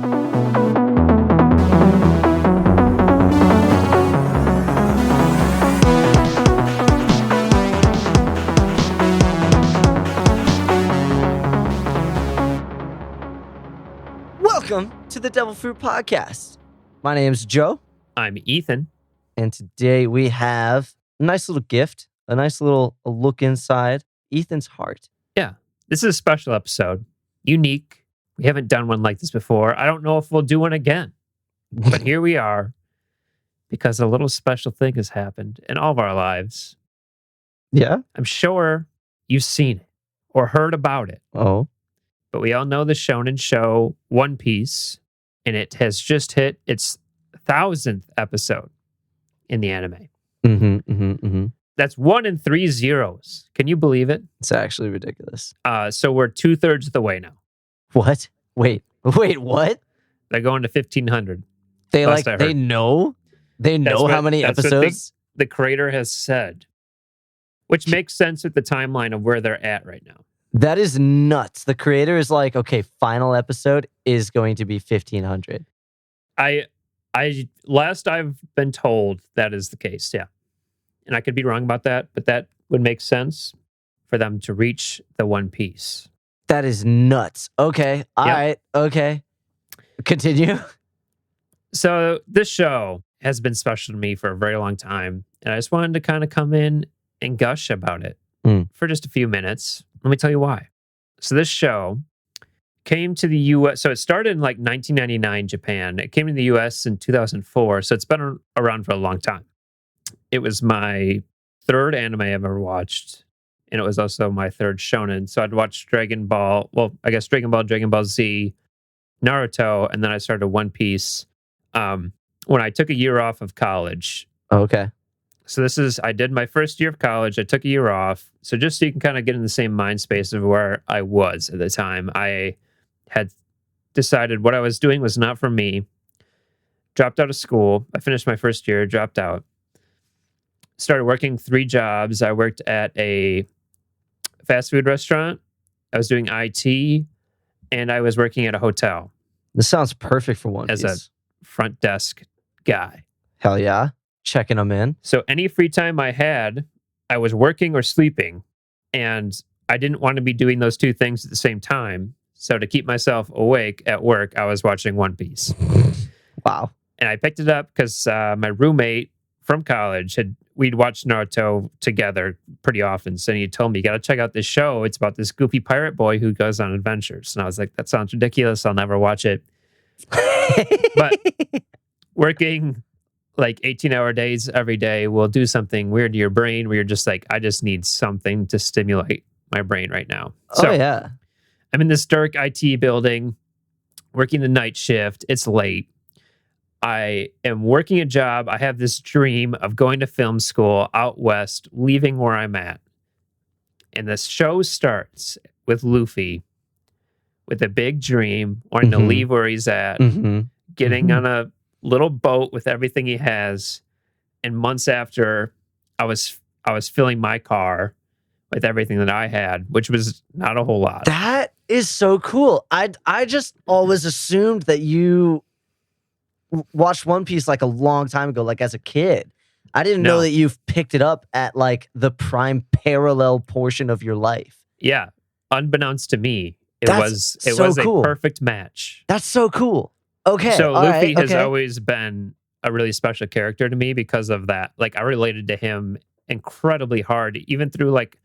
Welcome to the Devilfruit podcast. My name's Joe. I'm Ethan. And today we have a nice little gift, a nice little look inside Ethan's heart. Yeah, this is a special episode. Unique. We haven't done one like this before. I don't know if we'll do one again. But here we are because a little special thing has happened in all of our lives. Yeah? I'm sure you've seen it or heard about it. Oh. But we all know the shonen show One Piece, and it has just hit its 1000th episode in the anime. That's 1 and 3 zeros. Can you believe it? It's actually ridiculous. So we're 2/3 of the way now. What? Wait, what? They're going to 1500. They know how many episodes? The creator has said, which makes sense with the timeline of where they're at right now. That is nuts. The creator is like, okay, final episode is going to be 1500. Last I've been told that is the case, yeah. And I could be wrong about that, but that would make sense for them to reach the One Piece. That is nuts. Okay. All right. Okay. Continue. So this show has been special to me for a very long time, and I just wanted to kind of come in and gush about it for just a few minutes. Let me tell you why. So this show came to the U.S. So it started in like 1999 Japan. It came to the U.S. in 2004. So it's been around for a long time. It was my third anime I've ever watched. And it was also my third shonen. So I'd watched Dragon Ball. Well, I guess Dragon Ball Z, Naruto. And then I started One Piece when I took a year off of college. Okay. So I did my first year of college. I took a year off. So just so you can kind of get in the same mind space of where I was at the time, I had decided what I was doing was not for me. Dropped out of school. I finished my first year, dropped out. Started working 3 jobs. I worked at a fast food restaurant. I was doing IT, and I was working at a hotel. This sounds perfect for One Piece. As a front desk guy. Hell yeah. Checking them in. So any free time I had, I was working or sleeping, and I didn't want to be doing those two things at the same time. So to keep myself awake at work, I was watching One Piece. Wow. And I picked it up because my roommate from college we'd watched Naruto together pretty often. So he told me, you got to check out this show. It's about this goofy pirate boy who goes on adventures. And I was like, that sounds ridiculous. I'll never watch it. But working like 18-hour days every day will do something weird to your brain where you're just like, I just need something to stimulate my brain right now. So yeah. I'm in this dark IT building, working the night shift. It's late. I am working a job. I have this dream of going to film school out west, leaving where I'm at. And the show starts with Luffy with a big dream, wanting to leave where he's at, getting on a little boat with everything he has. And months after, I was filling my car with everything that I had, which was not a whole lot. That is so cool. I just always assumed that you watched One Piece like a long time ago, like as a kid. I didn't know that you've picked it up at like the prime parallel portion of your life. Yeah. Unbeknownst to me, it was cool. A perfect match. That's so cool. Okay. So Luffy has always been a really special character to me because of that. Like I related to him incredibly hard, even through like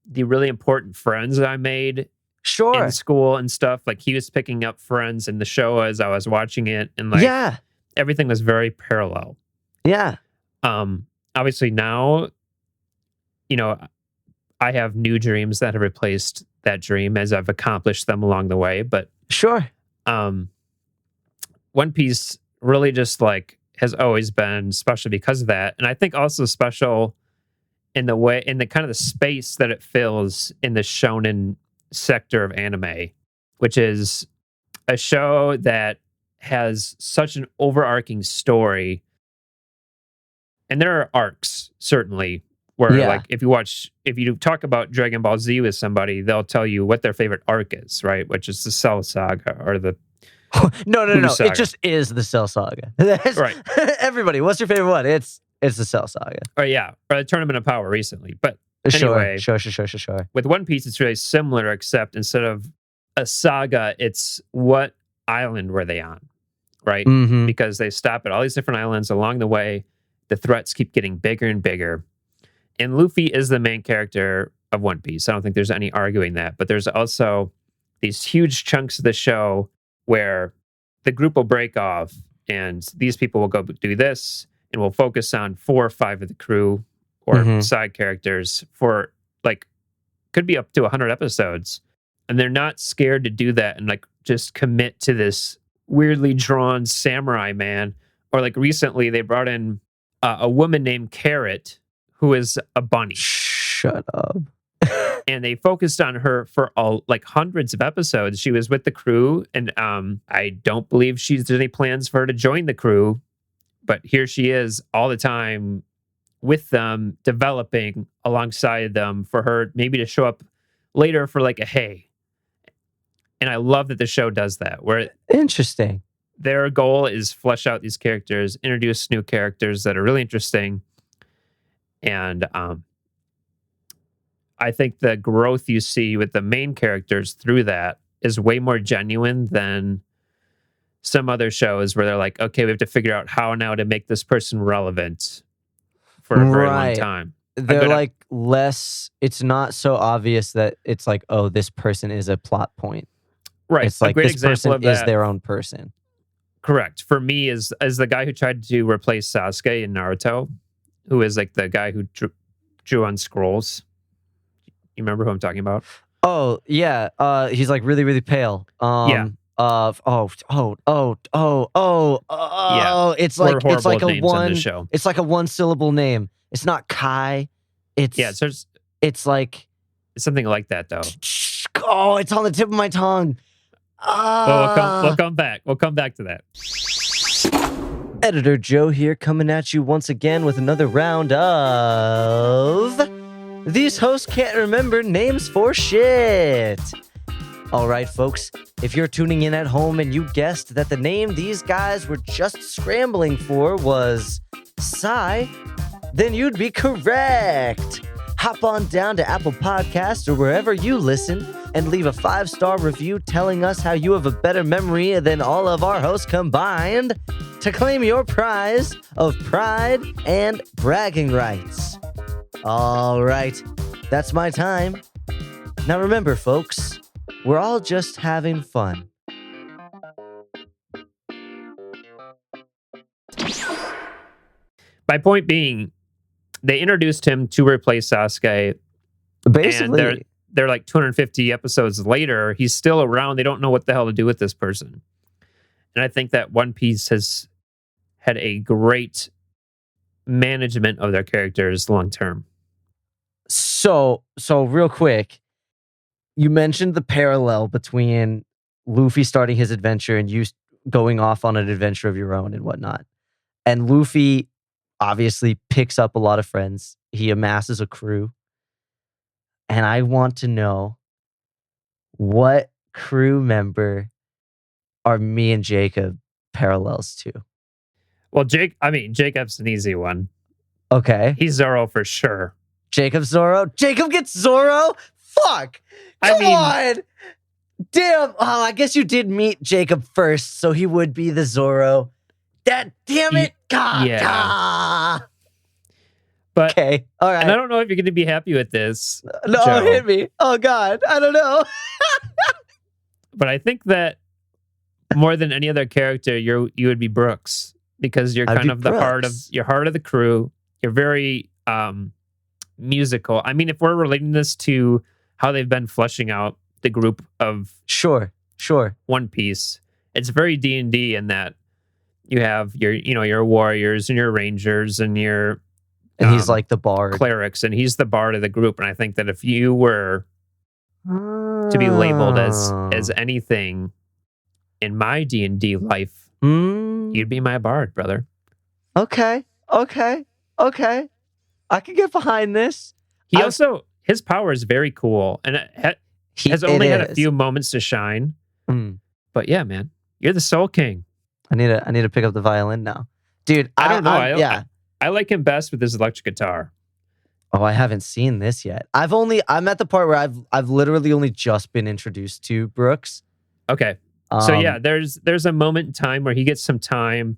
the really important friends that I made in school and stuff. Like he was picking up friends in the show as I was watching it, and like everything was very parallel. Yeah. Obviously now, you know, I have new dreams that have replaced that dream as I've accomplished them along the way. But One Piece really just like has always been special because of that. And I think also special in the kind of the space that it fills in the shonen sector of anime, which is a show that has such an overarching story. And there are arcs, certainly, where like if you talk about Dragon Ball Z with somebody, they'll tell you what their favorite arc is, right? Which is the Cell Saga or the No. Saga. It just is the Cell Saga. Right. Everybody, what's your favorite one? It's the Cell Saga. Or yeah, or the Tournament of Power recently. But Sure, anyway, sure. with One Piece, it's really similar, except instead of a saga, it's what island were they on, right? Mm-hmm. Because they stop at all these different islands along the way. The threats keep getting bigger and bigger. And Luffy is the main character of One Piece. I don't think there's any arguing that. But there's also these huge chunks of the show where the group will break off and these people will go do this and we'll focus on 4 or 5 of the crew or side characters for like could be up to 100 episodes. And they're not scared to do that and like just commit to this weirdly drawn samurai man. Or like recently they brought in a woman named Carrot who is a bunny. Shut up. And they focused on her for all like hundreds of episodes. She was with the crew, and I don't believe there's any plans for her to join the crew, but here she is all the time with them, developing alongside them for her maybe to show up later for like a hey. And I love that the show does that. Where interesting. Their goal is flesh out these characters, introduce new characters that are really interesting, and I think the growth you see with the main characters through that is way more genuine than some other shows where they're like, okay, we have to figure out how now to make this person relevant for a very long time. They're like less, it's not so obvious that it's like, oh, this person is a plot point. Right. It's like this person is their own person. Correct. For me, is the guy who tried to replace Sasuke in Naruto, who is like the guy who drew on scrolls. You remember who I'm talking about? Oh yeah, he's like really, really pale. Yeah. Yeah. It's like a one. It's like a 1-syllable name. It's not Kai. It's like it's something like that though. Oh, it's on the tip of my tongue. We'll come back. We'll come back to that. Editor Joe here, coming at you once again with another round of These Hosts Can't Remember Names for Shit. All right, folks, if you're tuning in at home and you guessed that the name these guys were just scrambling for was Psy, then you'd be correct. Hop on down to Apple Podcasts or wherever you listen and leave a 5-star review telling us how you have a better memory than all of our hosts combined to claim your prize of pride and bragging rights. All right, that's my time. Now remember, folks, we're all just having fun. My point being, they introduced him to replace Sasuke. Basically. And they're like 250 episodes later. He's still around. They don't know what the hell to do with this person. And I think that One Piece has had a great management of their characters long term. So real quick, you mentioned the parallel between Luffy starting his adventure and you going off on an adventure of your own and whatnot. And Luffy obviously picks up a lot of friends. He amasses a crew. And I want to know, what crew member are me and Jacob parallels to? Well, Jacob's an easy one. Okay. He's Zoro for sure. Jacob Zoro? Jacob gets Zoro? Fuck! Come on! Damn! Oh, I guess you did meet Jacob first, so he would be the Zoro. Damn it! God! Yeah. Ah. But, okay, all right. And I don't know if you're going to be happy with this. No, Joe. Hit me. Oh, God. I don't know. But I think that more than any other character, you would be Brooks, because you're kind of the heart of the crew. You're very musical. I mean, if we're relating this to how they've been fleshing out the group of sure One Piece, it's very D&D in that you have your warriors and your rangers and your he's like the bard, clerics, and he's the bard of the group. And I think that if you were to be labeled as anything in my D&D life, you'd be my bard, brother. Okay. I can get behind this. His power is very cool, and has only had a few moments to shine. But yeah, man. You're the Soul King. I need to pick up the violin now, dude. I don't know. I like him best with his electric guitar. Oh, I haven't seen this yet. I'm at the part where I've literally only just been introduced to Brooks. Okay. So yeah, there's a moment in time where he gets some time,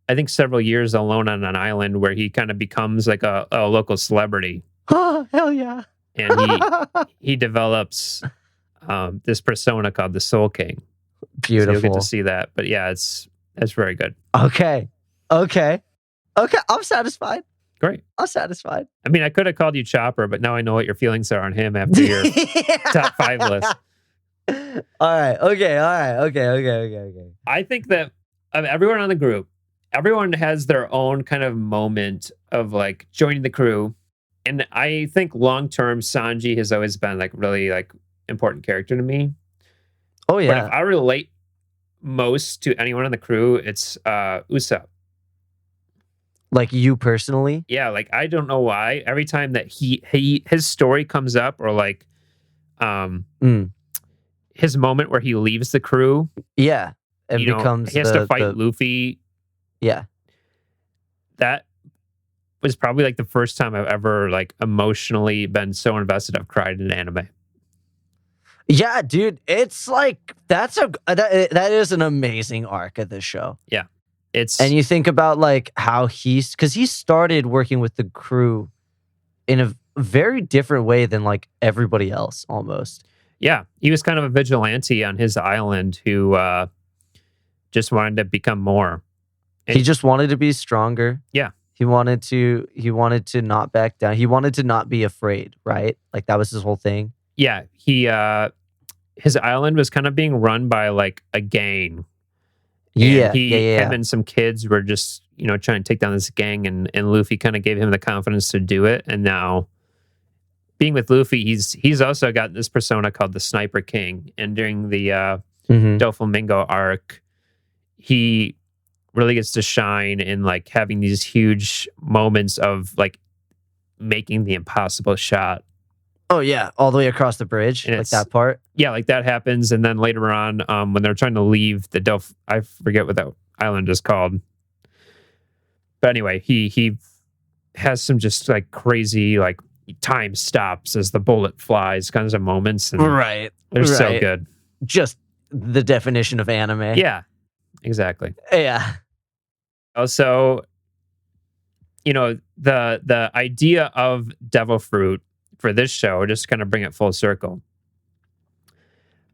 I think several years alone on an island, where he kind of becomes like a local celebrity. Oh, hell yeah. And he develops this persona called the Soul King. Beautiful. So you'll get to see that. But yeah, it's very good. Okay. I'm satisfied. Great. I'm satisfied. I mean, I could have called you Chopper, but now I know what your feelings are on him after your top 5 list. All right. Okay. I think that everyone on the group, everyone has their own kind of moment of like joining the crew. And I think long-term, Sanji has always been like really like important character to me. Oh, yeah. But if I relate most to anyone on the crew, it's Usopp. Like you personally? Yeah, like I don't know why. Every time that his story comes up, or like his moment where he leaves the crew. Yeah. It becomes he has to fight Luffy. Yeah. That was probably like the first time I've ever like emotionally been so invested I've cried in an anime. Yeah, dude. It's like that is an amazing arc of this show. Yeah. And you think about like how because he started working with the crew in a very different way than like everybody else almost. Yeah, he was kind of a vigilante on his island who just wanted to become more. And he just wanted to be stronger. Yeah. He wanted to not back down. He wanted to not be afraid, right? Like that was his whole thing. Yeah, his island was kind of being run by like a gang. And him and some kids were just, trying to take down this gang, and Luffy kind of gave him the confidence to do it. And now being with Luffy, he's also got this persona called the Sniper King. And during the Doflamingo arc, he really gets to shine in like having these huge moments of like making the impossible shot. Oh yeah, all the way across the bridge, and like that part. Yeah, like that happens, and then later on, when they're trying to leave the I forget what that island is called. But anyway, he has some just like crazy like time stops as the bullet flies kinds of moments, and they're so good. Just the definition of anime. Yeah, exactly. Yeah. Also, the idea of Devilfruit for this show, just to kind of bring it full circle.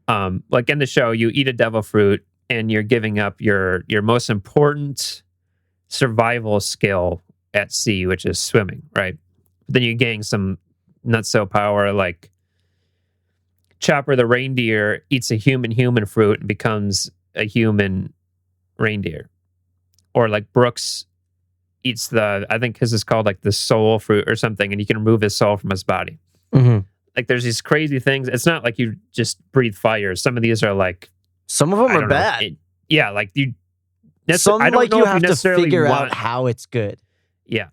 Like in the show, you eat a devil fruit and you're giving up your most important survival skill at sea, which is swimming, right? Then you gain some nutso power, like Chopper the reindeer eats a human fruit and becomes a human reindeer. Or like Brooks eats I think his is called like the soul fruit or something, and you can remove his soul from his body. Mm-hmm. Like there's these crazy things. It's not like you just breathe fire. Some of these are like, some of them are bad. Like you. Some like you have to figure out how it's good. Yeah,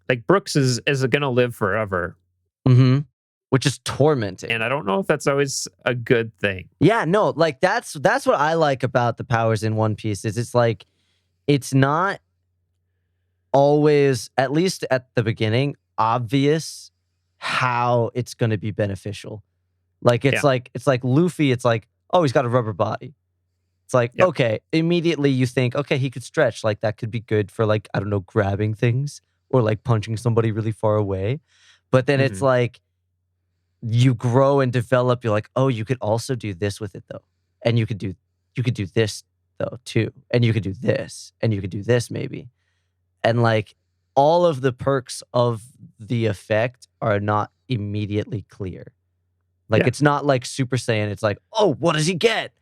like Brooks is going to live forever. Mm-hmm. Which is tormenting, and I don't know if that's always a good thing. Yeah, no, like that's what I like about the powers in One Piece. Is it's like it's not always, at least at the beginning, obvious how it's going to be beneficial. Like it's like Luffy, it's like, oh, he's got a rubber body. It's like, okay, immediately you think, okay, he could stretch, like that could be good for like, I don't know, grabbing things or like punching somebody really far away. But then it's like you grow and develop, you're like, oh, you could also do this with it though. And you could do this though too. And you could do this, and you could do this maybe. And like all of the perks of the effect are not immediately clear. Like it's not like Super Saiyan. It's like, oh, what does he get?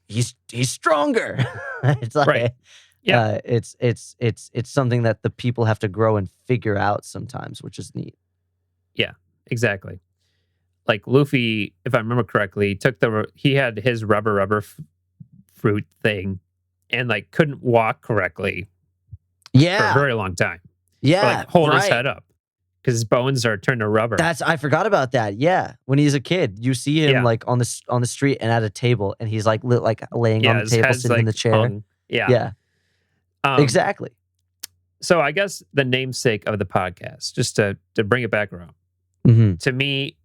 He's stronger. It's like, it's something that the people have to grow and figure out sometimes, which is neat. Yeah, exactly. Like Luffy, if I remember correctly, he had his rubber fruit thing, and like couldn't walk correctly. For a very long time. Yeah, or, like hold his head up because his bones are turned to rubber. I forgot about that. Yeah, when he's a kid, you see him like on the street and at a table, and he's like laying on the table, sitting in the chair. Hung. Yeah. Exactly. So I guess the namesake of the podcast, just to bring it back around, to me,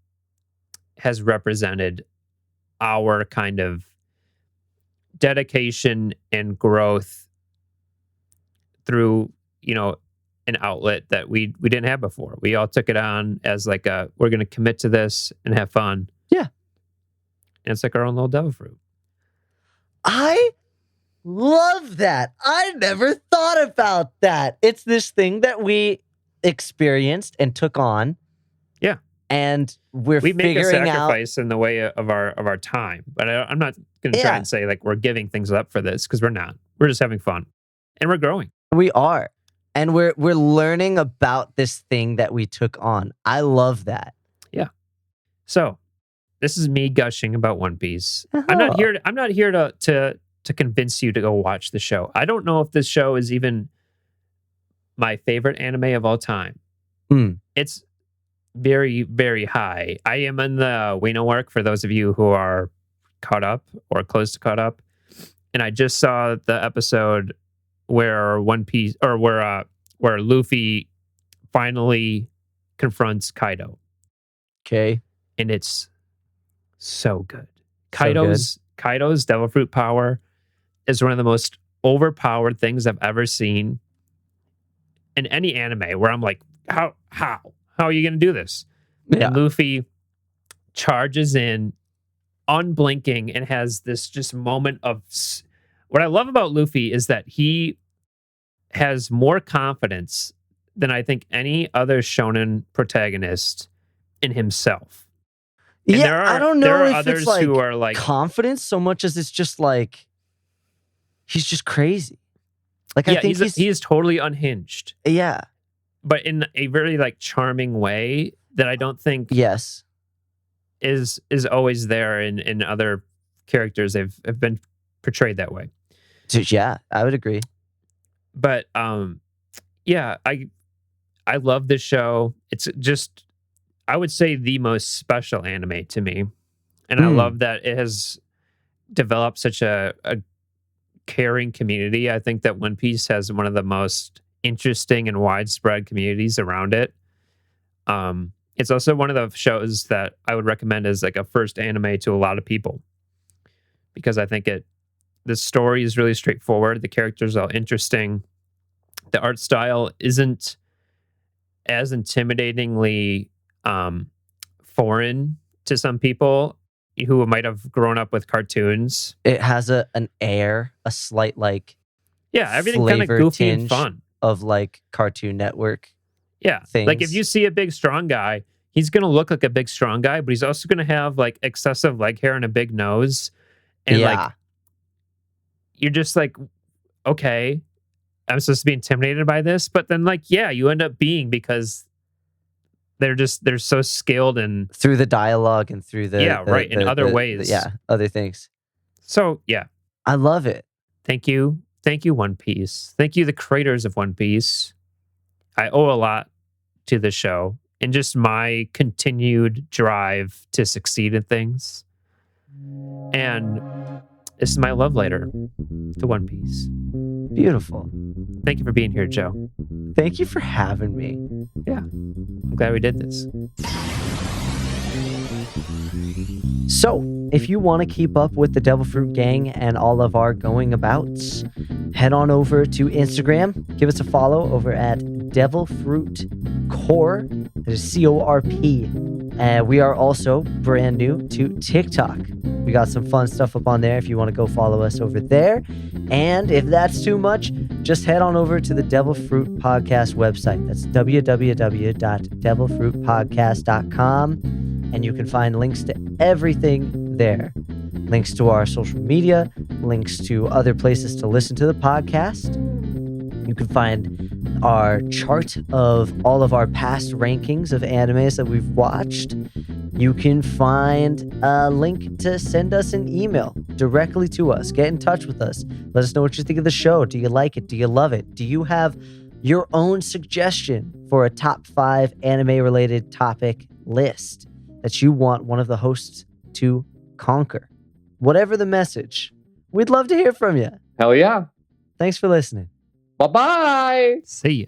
has represented our kind of dedication and growth through, an outlet that we didn't have before. We all took it on as like we're going to commit to this and have fun. Yeah. And it's like our own little Devilfruit. I love that. I never thought about that. It's this thing that we experienced and took on. Yeah. And we make a figuring sacrifice in the way of our time. But I'm not going to try and say like we're giving things up for this, because we're not. We're just having fun. And we're growing. We are. And we're learning about this thing that we took on. I love that. Yeah. So this is me gushing about One Piece. I'm not here to convince you to go watch the show. I don't know if this show is even my favorite anime of all time. It's very, very high. I am in the Wino arc, for those of you who are caught up or close to caught up. And I just saw the episode where where Luffy finally confronts Kaido. Okay. And it's so good. Kaido's Devilfruit power is one of the most overpowered things I've ever seen in any anime, where I'm like, how are you going to do this? Yeah. And Luffy charges in, unblinking, and has this just moment of... What I love about Luffy is that he has more confidence than I think any other shonen protagonist in himself. And I don't know there are if others it's like who are like confidence so much as it's just like he's just crazy. Like I think he is totally unhinged. Yeah. But in a very like charming way that I don't think is always there in other characters. Have been portrayed that way. Yeah, I would agree. But I love this show. It's just, I would say, the most special anime to me. And I love that it has developed such a caring community. I think that One Piece has one of the most interesting and widespread communities around it. It's also one of the shows that I would recommend as like a first anime to a lot of people, because I think the story is really straightforward. The characters are interesting. The art style isn't as intimidatingly foreign to some people who might have grown up with cartoons. It has an air, a slight like everything kind of goofy and fun of like Cartoon Network. Yeah, things. Like if you see a big strong guy, he's gonna look like a big strong guy, but he's also gonna have like excessive leg hair and a big nose, and like you're just like, okay, I'm supposed to be intimidated by this, but then like you end up being, because they're so skilled and through the dialogue and through in other ways, other things. So I love it. Thank you, One Piece. Thank you, the creators of One Piece. I owe a lot to the show and just my continued drive to succeed in things. And this is my love letter to One Piece. Beautiful. Thank you for being here, Joe. Thank you for having me. Yeah, I'm glad we did this. So, if you want to keep up with the Devilfruit Gang and all of our going abouts, head on over to Instagram. Give us a follow over at Devilfruit Core. That is CORP. We are also brand new to TikTok. We got some fun stuff up on there if you want to go follow us over there. And if that's too much, just head on over to the Devilfruit Podcast website. That's www.devilfruitpodcast.com. And you can find links to everything there. Links to our social media, links to other places to listen to the podcast. You can find our chart of all of our past rankings of animes that we've watched. You can find a link to send us an email directly to us. Get in touch with us. Let us know what you think of the show. Do you like it? Do you love it? Do you have your own suggestion for a top 5 anime-related topic list that you want one of the hosts to conquer. Whatever the message, we'd love to hear from you. Hell yeah. Thanks for listening. Bye-bye. See ya.